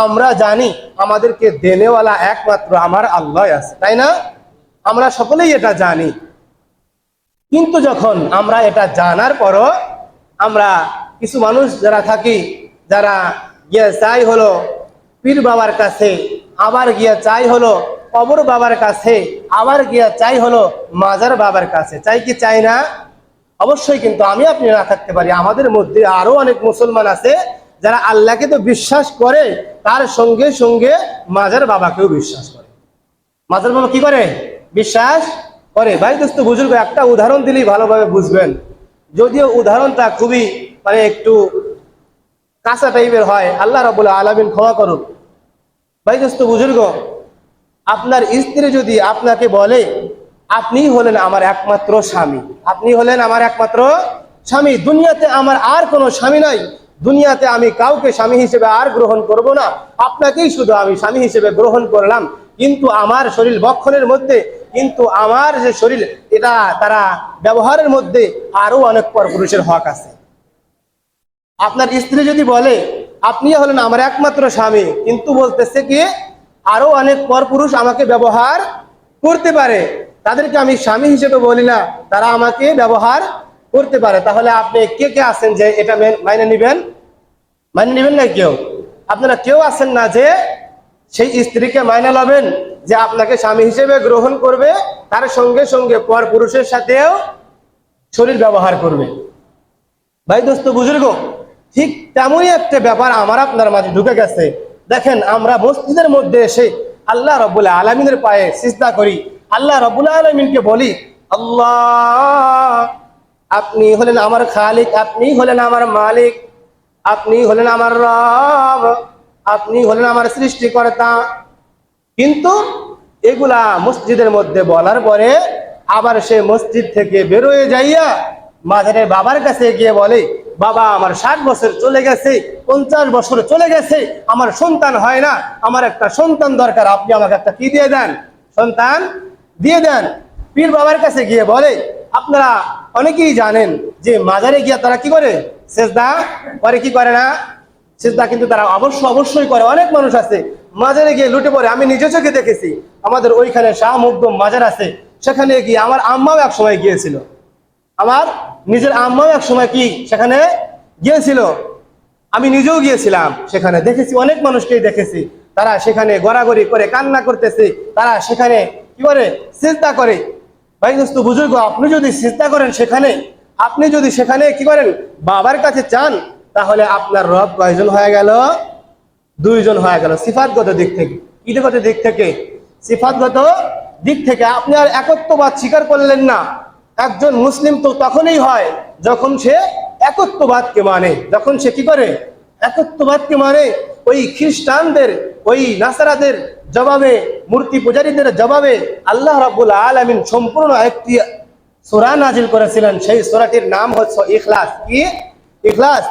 আমরা জানি আমাদেরকে দেনেওয়ালা একমাত্র আমার আল্লাহ আছে, তাই না? আমরা সকলেই এটা জানি। কিন্তু যখন আমরা এটা জানার পরও আমরা কিছু মানুষ যারা থাকি, যারা গিয়ে চাই হলো পীর বাবার কাছে, আবার গিয়ে চাই হলো কবর বাবার কাছে, আবার গিয়ে চাই হলো মাজার বাবার কাছে। চাই কি চাই না? অবশ্যই। কিন্তু আমি আপনি না থাকতে পারি, আমাদের মধ্যে আরো অনেক মুসলমান আছে যারা আল্লাহকে তো বিশ্বাস করে, তার সঙ্গে সঙ্গে মাজার বাবাকেও বিশ্বাস করে। মাজার বাবা কি করে? বিশ্বাস করে। ভাই দোস্ত বুজুর্গ, একটা উদাহরণ দিলেই ভালোভাবে বুঝবেন, যদিও উদাহরণটা খুবই একটু কাঁচা টাইপের হয়, আল্লাহ রাব্বুল আলামিন ক্ষমা করুন। ভাই দোস্ত বুজুর্গ, আপনার স্ত্রী যদি আপনাকে বলে আপনি হলেন আমার একমাত্র স্বামী, আপনি হলেন আমার একমাত্র স্বামী, দুনিয়াতে আমার আর কোনো স্বামী নাই, দুনিয়াতে আমি কাউকে স্বামী হিসেবে আর গ্রহণ করব না, আপনাকেই শুধু আমি স্বামী হিসেবে গ্রহণ করলাম, কিন্তু আমার শরীর বক্ষণের মধ্যে, কিন্তু আমার যে শরীর এটা তারা ব্যবহারের মধ্যে আরো অনেক পরপুরুষের হক আছে। আপনার স্ত্রী যদি বলে আপনি হলেন আমার একমাত্র স্বামী, কিন্তু বলতেছে কি আরো অনেক পরপুরুষ আমাকে ব্যবহার করতে পারে, তাদেরকে আমি স্বামী হিসেবে বলি না, তারা আমাকে ব্যবহার করতে পারে, তাহলে আপনি কে কে আছেন যে এটা মাইনে নিবেন? মাইনে নিবেন না কেউ? আপনারা কেউ আছেন না যে সেই স্ত্রীকে মাইনে লবেন যে আপনাকে স্বামী হিসেবে গ্রহণ করবে, তার সঙ্গে সঙ্গে পরপুরুষের সাথেও শরীর ব্যবহার করবে। ভাই দোস্ত বুজুর্গ, ঠিক তেমনই একটা ব্যাপার আমার আপনার মাঝে ঢুকে গেছে। দেখেন, আমরা মসজিদের মধ্যে এসে আল্লাহ রাব্বুল আলামিনের পায়ে সিজদা করি, আল্লাহ রাব্বুল আলামিনকে বলি আল্লাহ আপনি হলেন আমার খালিক, আপনি হলেন আমার মালিক, আপনি হলেন আমার রব, আপনি হলেন আমার সৃষ্টিকর্তা। কিন্তু এগুলা মসজিদের মধ্যে বলার পরে আবার সে মসজিদ থেকে বেরোয় যাইয়া মাজারের বাবার কাছে গিয়ে বলে বাবা আমার 60 বছর চলে গেছে, 50 বছর চলে গেছে, আমার সন্তান হয় না, আমার একটা সন্তান দরকার, আপনি আমাকে একটা কি দিয়ে দেন? সন্তান দিয়ে দেন। পীর বাবার কাছে গিয়ে বলে, আপনারা অনেকেই জানেন যে মাজারে গিয়া তারা কি করে? সেজদা করে, কি করে না? সেজদা কিন্তু তারা অবশ্যই করে। অনেক মানুষ আছে মাজারে গিয়ে লুটে পড়ে, আমি নিজে চোখে দেখেছি। আমাদের ওইখানে শাহ মুকদম মাজার আছে, সেখানে গিয়ে আমার আম্মাও এক সময় গিয়েছিল, আমার নিজের আম্মাও এক সময় কি সেখানে গিয়েছিল, আমি নিজেও গিয়েছিলাম, সেখানে দেখেছি অনেক মানুষকেই দেখেছি, তারা সেখানে গড়াগড়ি করে কান্না করতেছে, তারা সেখানে কি করে? সিজদা করে। ভাই দোস্ত বুজুর্গ, আপনি যদি সিজদা করেন সেখানে, আপনি যদি সেখানে কি করেন? বাবার কাছে চান, তাহলে আপনার রব কয়জন হয়ে গেল? 2 জন হয়ে গেল। সিফাতগত দিক থেকে, কিগত দিক থেকে? সিফাতগত দিক থেকে আপনি আর একত্ববাদ স্বীকার করলেন না। একজন মুসলিম তো তখনই হয় যখন সে একত্ববাদকে মানে, যখন সে কি করে? একত্ববাদকে মানে। ওই খ্রিস্টানদের, ওই নাসারাদের জবাবে, মূর্তি পূজারীদের জবাবে আল্লাহ রাব্বুল আলামিন সম্পূর্ণ একটি সূরা নাজিল করেছিলেন, সেই সূরাটির নাম হচ্ছে ইখলাস। কি? ইখলাস।